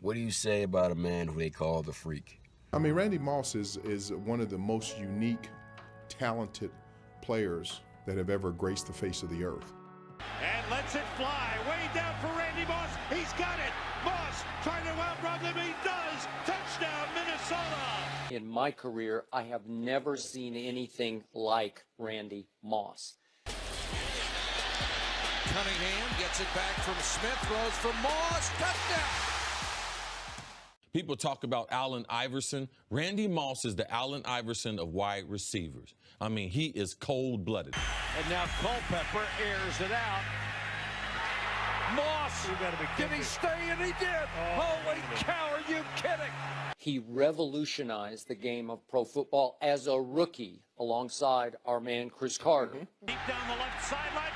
What do you say about a man who they call the Freak? I mean, Randy Moss is one of the most unique, talented players that have ever graced the face of the earth. And lets it fly way down for Randy Moss. He's got it. Moss trying to outrun him. He does. Touchdown, Minnesota. In my career, I have never seen anything like Randy Moss. Cunningham gets it back from Smith, throws for Moss, touchdown! People talk about Allen Iverson. Randy Moss is the Allen Iverson of wide receivers. I mean, he is cold-blooded. And now Culpepper airs it out. Moss, did he stay? And he did. Holy cow, are you kidding? He revolutionized the game of pro football as a rookie alongside our man Chris Carter. Deep down the left sideline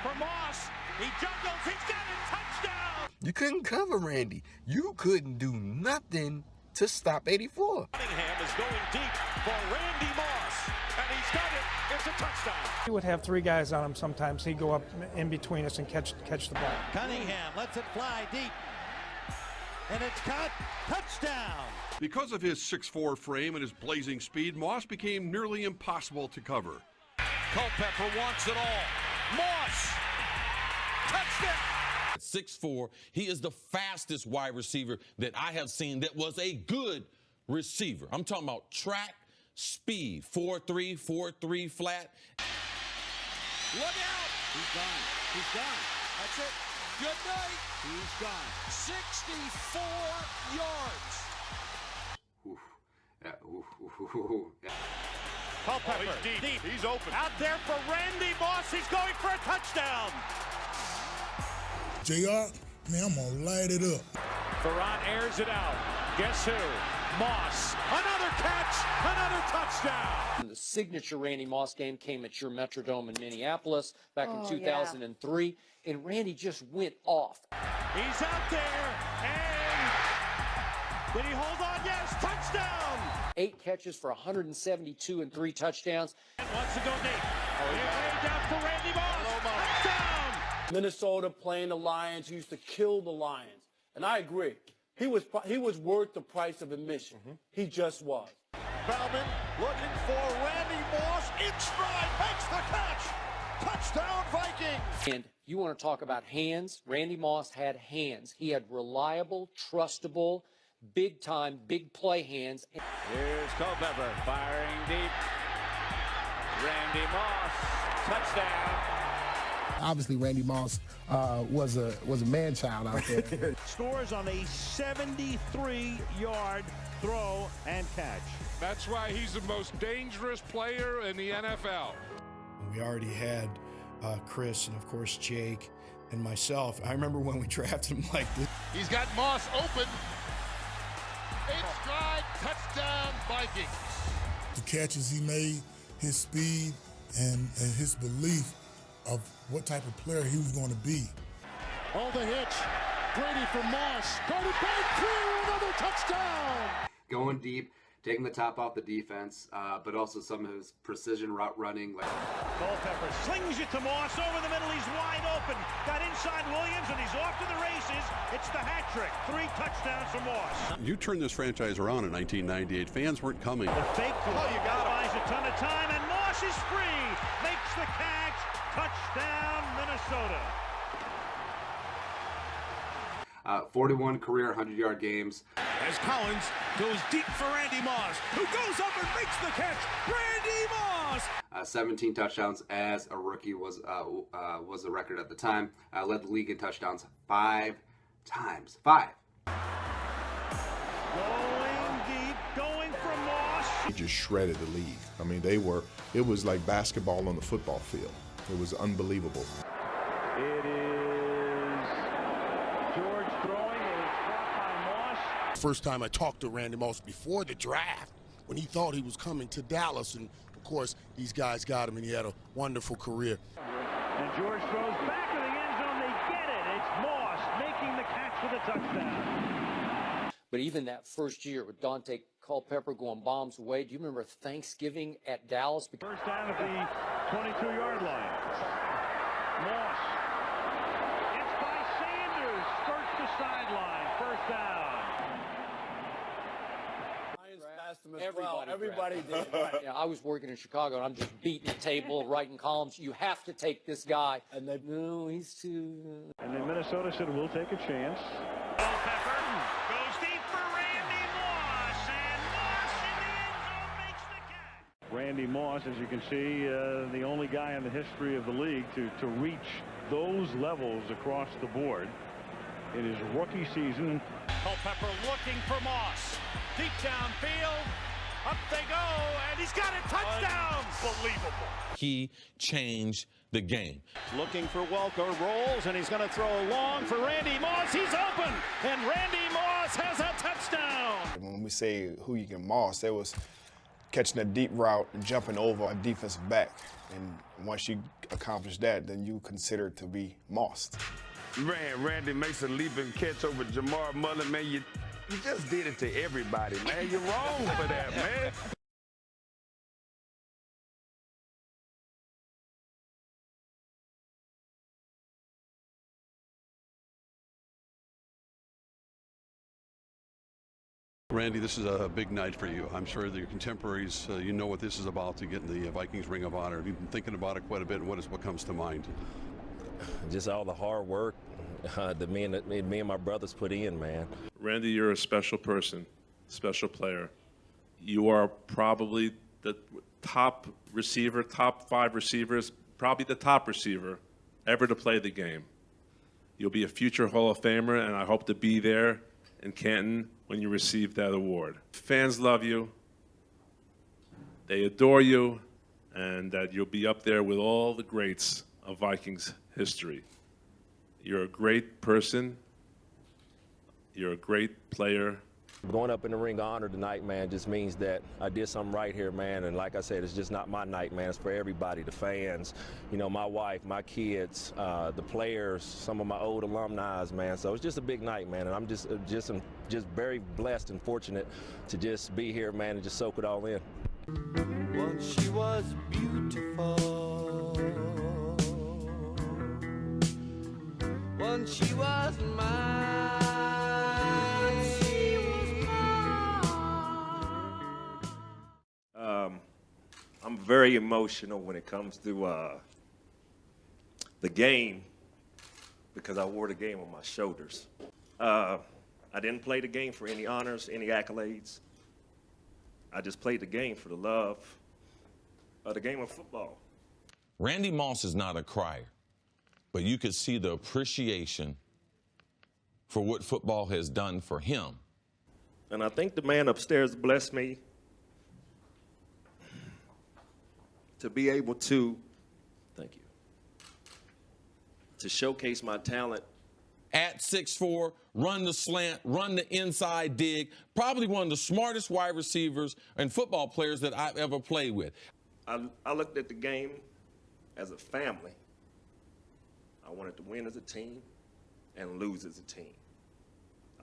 for Moss. He juggles. He's got it. Touchdown. You couldn't cover Randy. You couldn't do nothing to stop 84. Cunningham is going deep for Randy Moss. And he's got it. It's a touchdown. He would have three guys on him sometimes. He'd go up in between us and catch the ball. Cunningham lets it fly deep. And it's caught. Touchdown. Because of his 6'4" frame and his blazing speed, Moss became nearly impossible to cover. Culpepper wants it all. Moss. Touchdown. At 6'4", he is the fastest wide receiver that I have seen that was a good receiver. I'm talking about track, speed, 4.3, 4.3 flat. Look out. He's gone. He's gone. That's it. Good night. He's gone. 64 yards. Oof. Yeah, oof. Yeah. Culpepper, he's deep. He's open. Out there for Randy Moss. He's going for a touchdown. JR, man, I'm gonna light it up. Ferran airs it out. Guess who? Moss. Another catch. Another touchdown. The signature Randy Moss game came at your Metrodome in Minneapolis back in 2003, and Randy just went off. He's out there, and did he hold on? Yes, touchdown. 8 catches for 172 and 3 touchdowns. And wants to go deep. Way down for Randy Moss. Touchdown. Minnesota playing the Lions used to kill the Lions, and I agree. He was worth the price of admission. He just was. Bellman looking for Randy Moss. In stride, makes the catch. Touchdown, Vikings. And you want to talk about hands? Randy Moss had hands. He had reliable, trustable, big-time, big play hands. Here's Culpepper firing deep. Randy Moss, touchdown. Obviously, Randy Moss was a man-child out there. Scores on a 73-yard throw and catch. That's why he's the most dangerous player in the NFL. We already had Chris and, of course, Jake and myself. I remember when we drafted him like this. He's got Moss open. 8 stride, touchdown, Vikings. The catches he made, his speed, and his belief of what type of player he was going to be. Oh, the hitch. Brady for Moss. Going back through, another touchdown. Going deep, taking the top off the defense, but also some of his precision route running. Culpepper slings it to Moss over the middle. He's wide open. Got inside Williams, and he's off to the races. It's the hat trick. 3 touchdowns for Moss. You turned this franchise around in 1998. Fans weren't coming. The fake play. You got buys a ton of time, and Moss is free. Makes the catch. Touchdown, Minnesota. 41 career 100-yard games. As Collins goes deep for Randy Moss, who goes up and makes the catch. Randy Moss. 17 touchdowns as a rookie was the record at the time. Led the league in touchdowns 5 times. 5. Going deep, going for Moss. He just shredded the league. I mean, it was like basketball on the football field. It was unbelievable. It is George throwing. It is caught by Moss. First time I talked to Randy Moss before the draft, when he thought he was coming to Dallas, and of course these guys got him, and he had a wonderful career. And George throws back to the end zone. They get it. It's Moss making the catch for the touchdown. But even that first year with Dante Culpepper going bombs away, do you remember Thanksgiving at Dallas? First down at the 22-yard line. Moss. It's by Sanders. Skirts the sideline. First down. him as well. Everybody did. Right. Yeah, I was working in Chicago, and I'm just beating the table, writing columns. You have to take this guy. And they, no, he's too. And then Minnesota said we'll take a chance. Culpepper goes deep for Randy Moss, and Moss in the end zone makes the catch. Randy Moss, as you can see, the only guy in the history of the league to reach those levels across the board in his rookie season. Culpepper looking for Moss. Deep downfield. Up they go, and he's got it. Touchdown! Unbelievable. He changed the game. Looking for Welker, rolls, and he's going to throw long for Randy Moss. He's open, and Randy Moss has a touchdown. When we say who you can moss, that was catching a deep route and jumping over a defensive back. And once you accomplish that, then you consider it to be mossed. Man, Randy makes a leaping catch over Jamar Mullen. Man, you just did it to everybody, man. You're wrong for that, man. Randy, this is a big night for you. I'm sure that your contemporaries, you know what this is about to get in the Vikings Ring of Honor. Have you been thinking about it quite a bit, and what comes to mind? Just all the hard work that me and my brothers put in, man. Randy, you're a special person, special player. You are probably the top receiver, top 5 receivers, probably the top receiver ever to play the game. You'll be a future Hall of Famer, and I hope to be there in Canton when you receive that award. Fans love you. They adore you, and that you'll be up there with all the greats of Vikings history. You're a great person. You're a great player. Going up in the Ring of Honor tonight, man, just means that I did something right here, man. And like I said, it's just not my night, man. It's for everybody, the fans, you know, my wife, my kids, the players, some of my old alumni, man. So it's just a big night, man. And I'm just very blessed and fortunate to just be here, man, and just soak it all in. Once she was beautiful. Once she was mine. I'm very emotional when it comes to the game because I wore the game on my shoulders. I didn't play the game for any honors, any accolades. I just played the game for the love of the game of football. Randy Moss is not a crier, but you could see the appreciation for what football has done for him. And I think the man upstairs blessed me to be able to, thank you, to showcase my talent. At 6'4", run the slant, run the inside dig, probably one of the smartest wide receivers and football players that I've ever played with. I looked at the game as a family. I wanted to win as a team and lose as a team.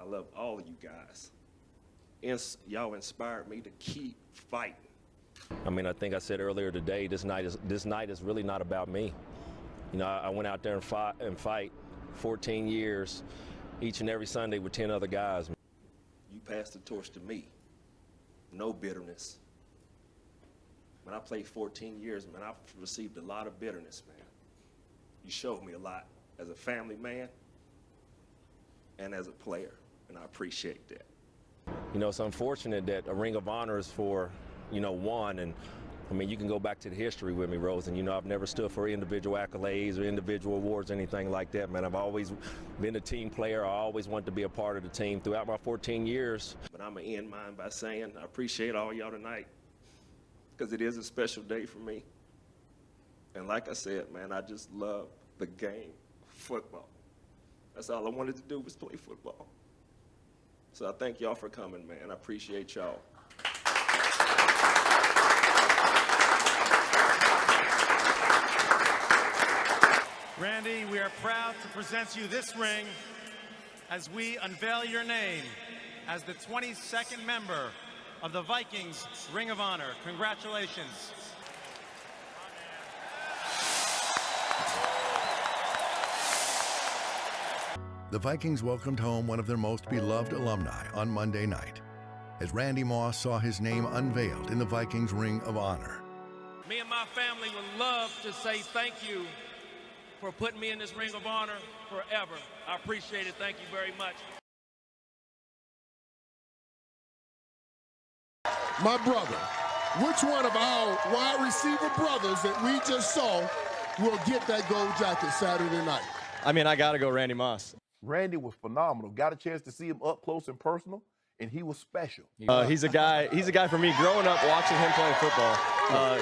I love all of you guys. Y'all inspired me to keep fighting. I mean, I think I said earlier today, this night is really not about me. You know, I went out there and fight 14 years, each and every Sunday with 10 other guys. You passed the torch to me. No bitterness. When I played 14 years, man, I've received a lot of bitterness, man. You showed me a lot as a family man and as a player, and I appreciate that. You know, it's unfortunate that a Ring of Honor is for, you know, one, and I mean, you can go back to the history with me, Rose, and you know, I've never stood for individual accolades or individual awards or anything like that, man. I've always been a team player. I always wanted to be a part of the team throughout my 14 years. But I'm going to end mine by saying I appreciate all y'all tonight because it is a special day for me. And like I said, man, I just love the game, football. That's all I wanted to do was play football. So I thank y'all for coming, man. I appreciate y'all. Randy, we are proud to present you this ring as we unveil your name as the 22nd member of the Vikings Ring of Honor. Congratulations. The Vikings welcomed home one of their most beloved alumni on Monday night. as Randy Moss saw his name unveiled in the Vikings Ring of Honor. Me and my family would love to say thank you for putting me in this Ring of Honor forever. I appreciate it. Thank you very much. My brother, which one of our wide receiver brothers that we just saw will get that gold jacket Saturday night? I mean, I got to go Randy Moss. Randy was phenomenal. Got a chance to see him up close and personal, and he was special. He's a guy for me growing up watching him playing football.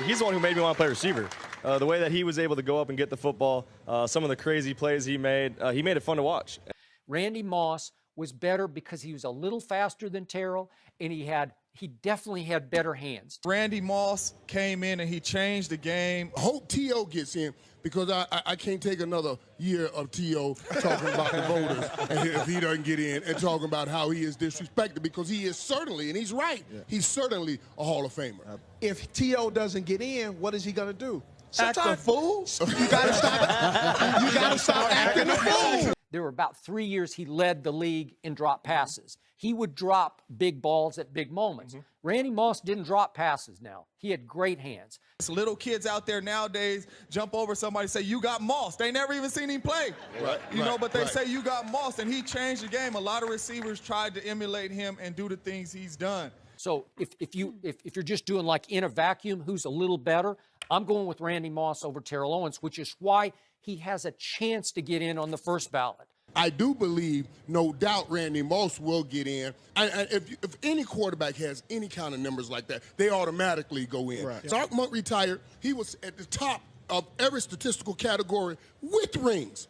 He's the one who made me want to play receiver. The way that he was able to go up and get the football, some of the crazy plays he made it fun to watch. Randy Moss was better because he was a little faster than Terrell, and he definitely had better hands. Randy Moss came in and he changed the game. Hope T.O. gets in, because I can't take another year of T.O. talking about the voters and if he doesn't get in, and talking about how he is disrespected, because he is certainly, and he's right, he's certainly a Hall of Famer. If T.O. doesn't get in, what is he going to do? Act a fool? You got to stop acting a fool. There were about 3 years he led the league in drop passes. He would drop big balls at big moments. Randy Moss didn't drop passes now. He had great hands. Little kids out there nowadays jump over somebody and say, you got Moss. They never even seen him play. But they say you got Moss, and he changed the game. A lot of receivers tried to emulate him and do the things he's done. So if you're just doing like in a vacuum, who's a little better, I'm going with Randy Moss over Terrell Owens, which is why he has a chance to get in on the first ballot. I do believe, no doubt, Randy Moss will get in. If any quarterback has any kind of numbers like that, they automatically go in. Right. Zark Monk retired. He was at the top of every statistical category with rings,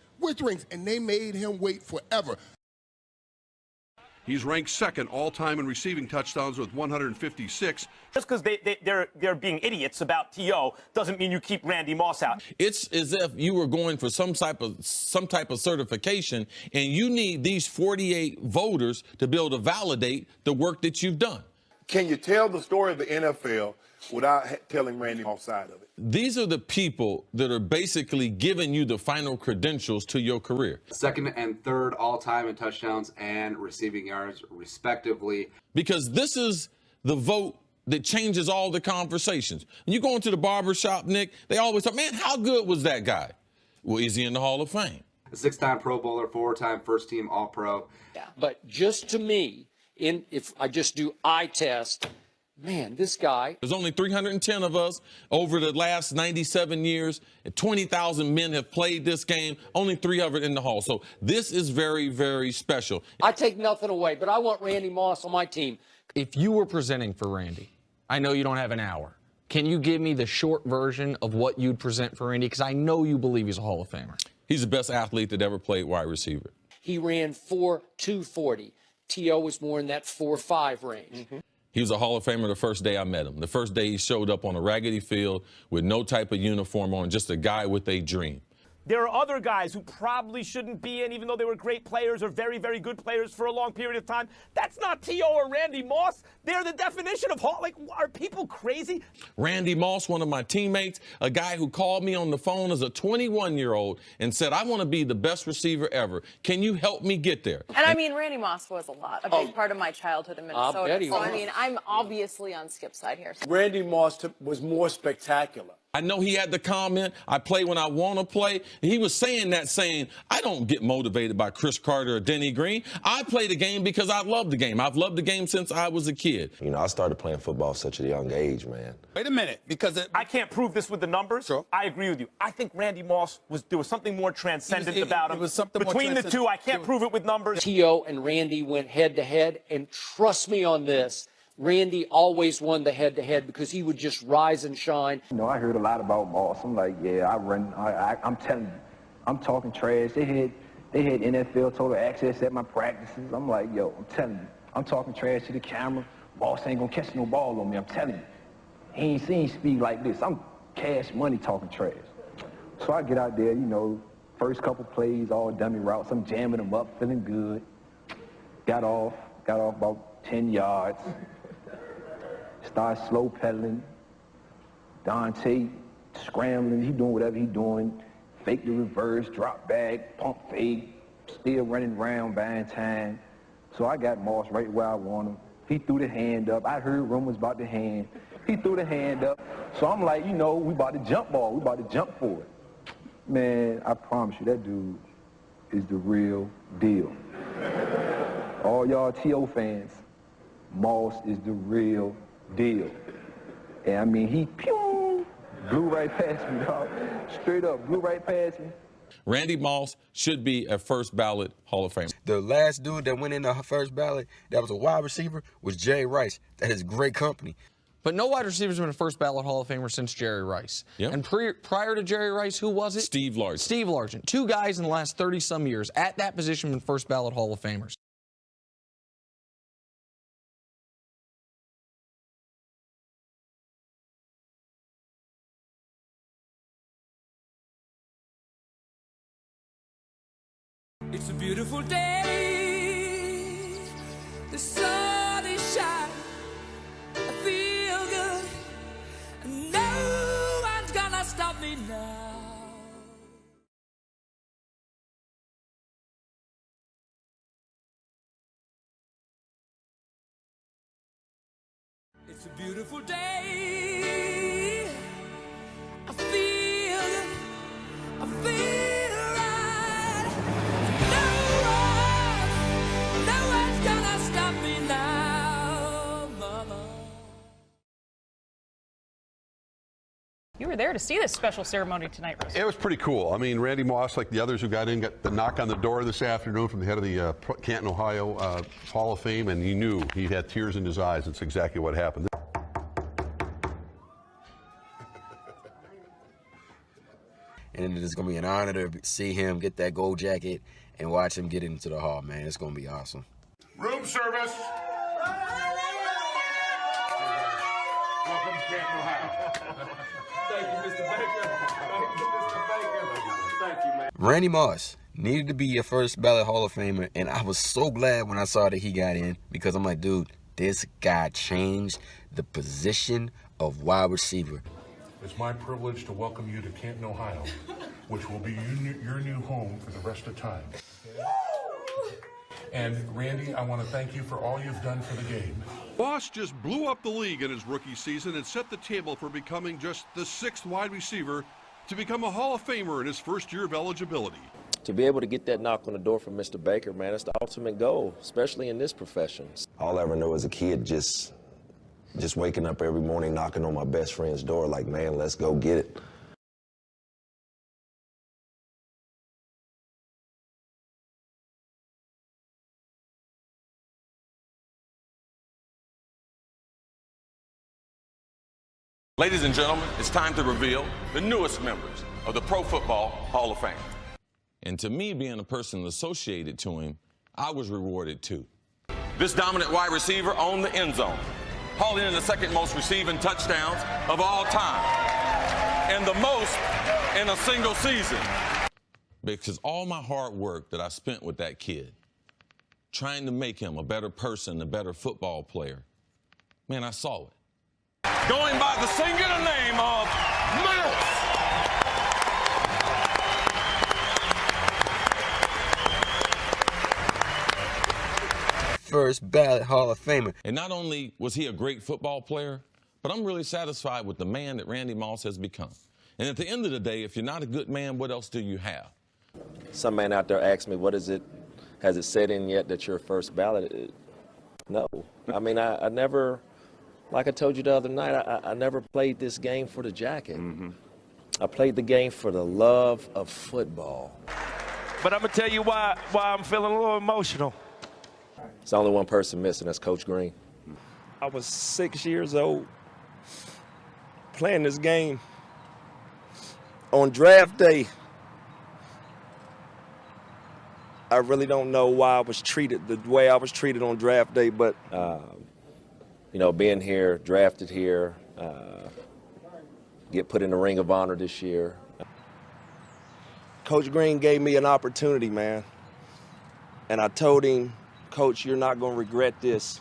and they made him wait forever. He's ranked second all-time in receiving touchdowns with 156. Just because they're being idiots about T.O. doesn't mean you keep Randy Moss out. It's as if you were going for some type of certification, and you need these 48 voters to be able to validate the work that you've done. Can you tell the story of the NFL without telling Randy Moss side of it? These are the people that are basically giving you the final credentials to your career. Second and third all-time in touchdowns and receiving yards, respectively. Because this is the vote that changes all the conversations. When you go into the barbershop, Nick, they always talk, man, how good was that guy? Well, is he in the Hall of Fame? A 6-time Pro Bowler, 4-time first-team All-Pro. Yeah. But just to me, if I just do eye test, man, this guy. There's only 310 of us over the last 97 years, and 20,000 men have played this game, only 3 of it in the Hall. So this is very, very special. I take nothing away, but I want Randy Moss on my team. If you were presenting for Randy, I know you don't have an hour. Can you give me the short version of what you'd present for Randy? Because I know you believe he's a Hall of Famer. He's the best athlete that ever played wide receiver. He ran 4.240. T.O. was more in that 4.5 range. He was a Hall of Famer the first day I met him. The first day he showed up on a raggedy field with no type of uniform on, just a guy with a dream. There are other guys who probably shouldn't be in, even though they were great players or very, very good players for a long period of time. That's not T.O. or Randy Moss. They're the definition of Hall. Like, are people crazy? Randy Moss, one of my teammates, a guy who called me on the phone as a 21-year-old and said, I want to be the best receiver ever. Can you help me get there? And I mean, Randy Moss was a big part of my childhood in Minnesota. bet he so, was. I mean, I'm obviously on Skip's side here. Randy Moss was more spectacular. I know he had the comment, I play when I want to play. He was saying, I don't get motivated by Chris Carter or Denny Green. I play the game because I love the game. I've loved the game since I was a kid. You know, I started playing football at such a young age, man. Wait a minute, because I can't prove this with the numbers. Sure. I agree with you. I think Randy Moss there was something more transcendent about him. It was something Between more the two, I can't prove it with numbers. T.O. and Randy went head-to-head, and trust me on this, Randy always won the head-to-head because he would just rise and shine. You know, I heard a lot about Moss. I'm like, yeah, I'm telling you, I'm talking trash. They had NFL total access at my practices. I'm like, yo, I'm telling you, I'm talking trash to the camera. Moss ain't gonna catch no ball on me, I'm telling you. He ain't seen speed like this. I'm cash money talking trash. So I get out there, you know, first couple plays, all dummy routes. I'm jamming them up, feeling good. Got off about 10 yards. Start slow pedaling. Dante scrambling. He doing whatever he doing. Fake the reverse, drop back, pump fake. Still running around, buying time. So I got Moss right where I want him. He threw the hand up. I heard rumors about the hand. He threw the hand up. So I'm like, you know, we about to jump ball. We about to jump for it. Man, I promise you, that dude is the real deal. All y'all T.O. fans, Moss is the real deal. And I mean, he blew right past me, dog. Straight up, blew right past me. Randy Moss should be a first ballot Hall of Famer. The last dude that went in the first ballot that was a wide receiver was Jerry Rice. That is great company. But no wide receiver's been a first ballot Hall of Famer since Jerry Rice. Yep. And prior to Jerry Rice, who was it? Steve Largent. Steve Largent. Two guys in the last 30-some years at that position been first ballot Hall of Famers. It's a beautiful day. The sun is shining. I feel good. And no one's gonna stop me now. It's a beautiful day. I feel good. I feel right. No one's gonna stop me now, mama. You were there to see this special ceremony tonight, Rose. It was pretty cool. I mean, Randy Moss, like the others who got in, got the knock on the door this afternoon from the head of the Canton, Ohio Hall of Fame, and he knew he had tears in his eyes. That's exactly what happened. And it's going to be an honor to see him get that gold jacket and watch him get into the hall, man. It's going to be awesome. Room service. Welcome to Canton, Ohio. Thank you, Mr. Baker. Thank you, Mr. Baker. Thank you, man. Randy Moss needed to be a first ballot Hall of Famer, and I was so glad when I saw that he got in because I'm like, dude, this guy changed the position of wide receiver. It's my privilege to welcome you to Canton, Ohio, which will be your new home for the rest of time. And Randy, I want to thank you for all you've done for the game. Moss just blew up the league in his rookie season and set the table for becoming just the 6th wide receiver to become a Hall of Famer in his first year of eligibility. To be able to get that knock on the door from Mr. Baker, man, it's the ultimate goal, especially in this profession. All I ever knew as a kid, just waking up every morning, knocking on my best friend's door like, man, let's go get it. Ladies and gentlemen, it's time to reveal the newest members of the Pro Football Hall of Fame. And to me, being a person associated to him, I was rewarded too. This dominant wide receiver owned the end zone, hauling in the second most receiving touchdowns of all time, and the most in a single season. Because all my hard work that I spent with that kid, trying to make him a better person, a better football player, man, I saw it. Going by the singular name of Mouse. First ballot Hall of Famer. And not only was he a great football player, but I'm really satisfied with the man that Randy Moss has become. And at the end of the day, if you're not a good man, what else do you have? Some man out there asked me, what is it, has it set in yet that you're a first ballot? No. I mean, I never, like I told you the other night, I never played this game for the jacket. I played the game for the love of football. But I'm going to tell you why I'm feeling a little emotional. It's only one person missing, that's Coach Green. I was 6 years old playing this game on draft day. I really don't know why I was treated the way I was treated on draft day, but you know, being here, drafted here, get put in the Ring of Honor this year. Coach Green gave me an opportunity, man. And I told him, Coach, you're not going to regret this.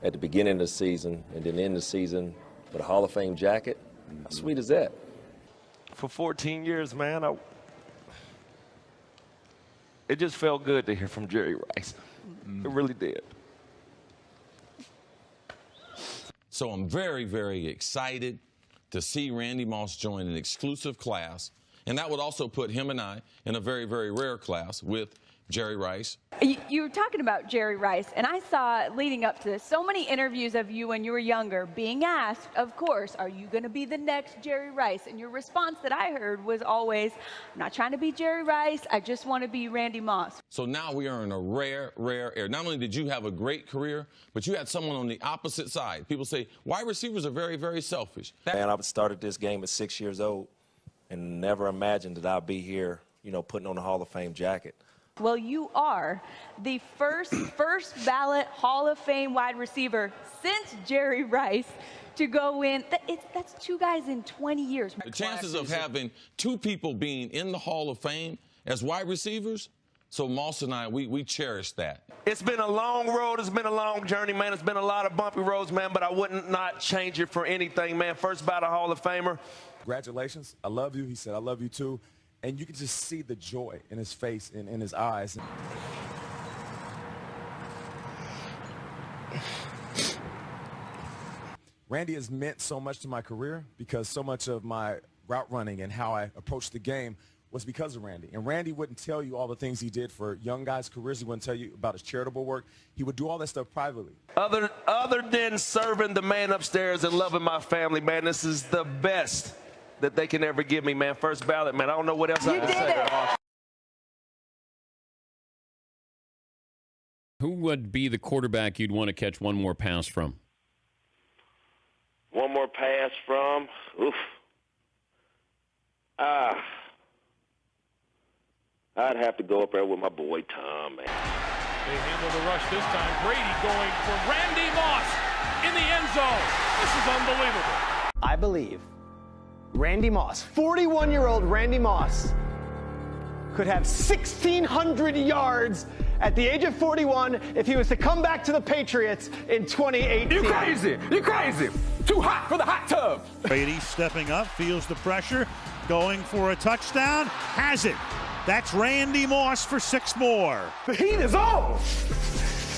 At the beginning of the season and then end the season with a Hall of Fame jacket, how sweet is that? For 14 years, man, it just felt good to hear from Jerry Rice. It really did. So I'm very, very excited to see Randy Moss join an exclusive class. And that would also put him and I in a very, very rare class with Jerry Rice. You were talking about Jerry Rice, and I saw leading up to this so many interviews of you when you were younger being asked, of course, are you going to be the next Jerry Rice? And your response that I heard was always, I'm not trying to be Jerry Rice, I just want to be Randy Moss. So now we are in a rare, rare era. Not only did you have a great career, but you had someone on the opposite side. People say wide receivers are very, very selfish. Man, I started this game at 6 years old and never imagined that I'd be here, you know, putting on the Hall of Fame jacket. Well, you are the first ballot Hall of Fame wide receiver since Jerry Rice to go in. That's two guys in 20 years. The chances of having two people being in the Hall of Fame as wide receivers, so Moss and I, we cherish that. It's been a long road. It's been a long journey, man. It's been a lot of bumpy roads, man, but I wouldn't not change it for anything, man. First ballot Hall of Famer. Congratulations. I love you. He said, I love you too. And you can just see the joy in his face and in his eyes. Randy has meant so much to my career because so much of my route running and how I approached the game was because of Randy. And Randy wouldn't tell you all the things he did for young guys' careers. He wouldn't tell you about his charitable work. He would do all that stuff privately. Other than serving the man upstairs and loving my family, man, this is the best that they can ever give me, man. First ballot, man. I don't know what else I can say. Who would be the quarterback you'd want to catch one more pass from? One more pass from? Oof. I'd have to go up there with my boy Tom, man. They handle the rush this time. Brady going for Randy Moss in the end zone. This is unbelievable. I believe Randy Moss, 41-year-old Randy Moss, could have 1,600 yards at the age of 41 if he was to come back to the Patriots in 2018. You crazy! You crazy! Too hot for the hot tub! Brady stepping up, feels the pressure, going for a touchdown, has it. That's Randy Moss for 6 more. The heat is on!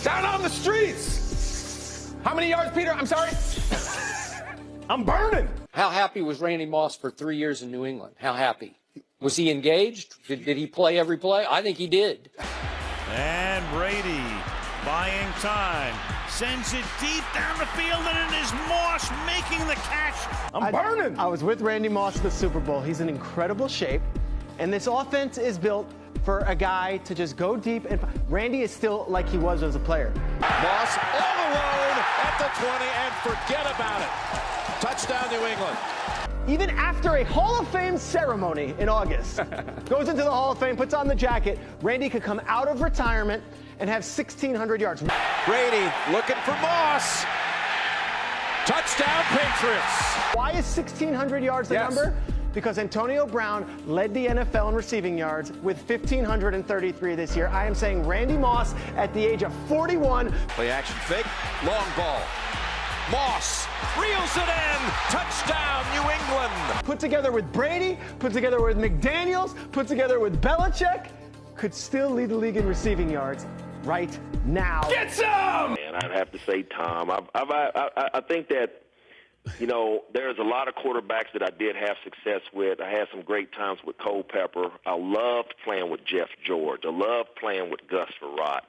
Down on the streets! How many yards, Peter? I'm sorry? I'm burning! How happy was Randy Moss for 3 years in New England? How happy? Was he engaged? Did he play every play? I think he did. And Brady, buying time, sends it deep down the field, and it is Moss making the catch. I'm burning! I was with Randy Moss at the Super Bowl. He's in incredible shape, and this offense is built for a guy to just go deep, and Randy is still like he was as a player. Moss all alone at the 20, and forget about it. Touchdown, New England. Even after a Hall of Fame ceremony in August, goes into the Hall of Fame, puts on the jacket, Randy could come out of retirement and have 1,600 yards. Brady looking for Moss. Touchdown, Patriots. Why is 1,600 yards the number? Because Antonio Brown led the NFL in receiving yards with 1,533 this year. I am saying Randy Moss at the age of 41. Play action fake, long ball. Moss reels it in. Touchdown, New England. Put together with Brady, put together with McDaniels, put together with Belichick, could still lead the league in receiving yards right now. Get some! Man, I'd have to say Tom. I think that, you know, there's a lot of quarterbacks that I did have success with. I had some great times with Cole Pepper. I loved playing with Jeff George. I loved playing with Gus Frerotte.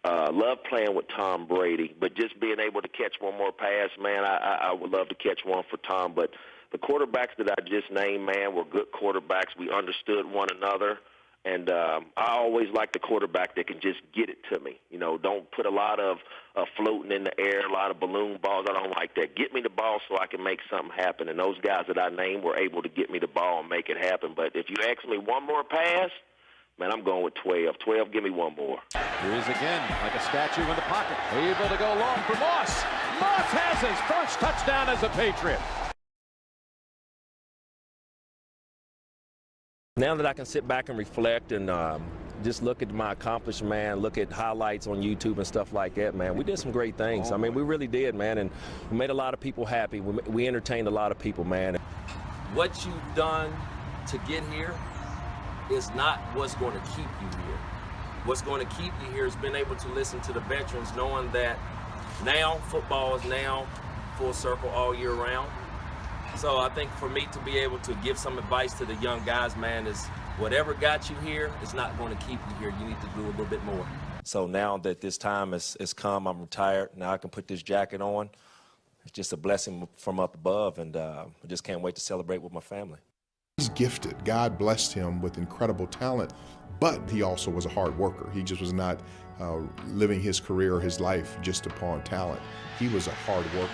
Love playing with Tom Brady, but just being able to catch one more pass, man, I would love to catch one for Tom. But the quarterbacks that I just named, man, were good quarterbacks. We understood one another, and I always like the quarterback that can just get it to me. You know, don't put a lot of floating in the air, a lot of balloon balls. I don't like that. Get me the ball so I can make something happen, and those guys that I named were able to get me the ball and make it happen. But if you ask me one more pass, man, I'm going with 12. 12, give me one more. Here he is again, like a statue in the pocket. Able to go long for Moss. Moss has his first touchdown as a Patriot. Now that I can sit back and reflect and just look at my accomplishments, man, look at highlights on YouTube and stuff like that, man, we did some great things. I mean, we really did, man, and we made a lot of people happy. We entertained a lot of people, man. What you've done to get here is not what's going to keep you here. What's going to keep you here is being able to listen to the veterans, knowing that now football is now full circle all year round. So I think for me to be able to give some advice to the young guys, man, is whatever got you here is not going to keep you here. You need to do a little bit more. So now that this time has come, I'm retired. Now I can put this jacket on. It's just a blessing from up above, and I just can't wait to celebrate with my family. He's gifted. God blessed him with incredible talent, but he also was a hard worker. He just was not living his career or his life just upon talent. He was a hard worker.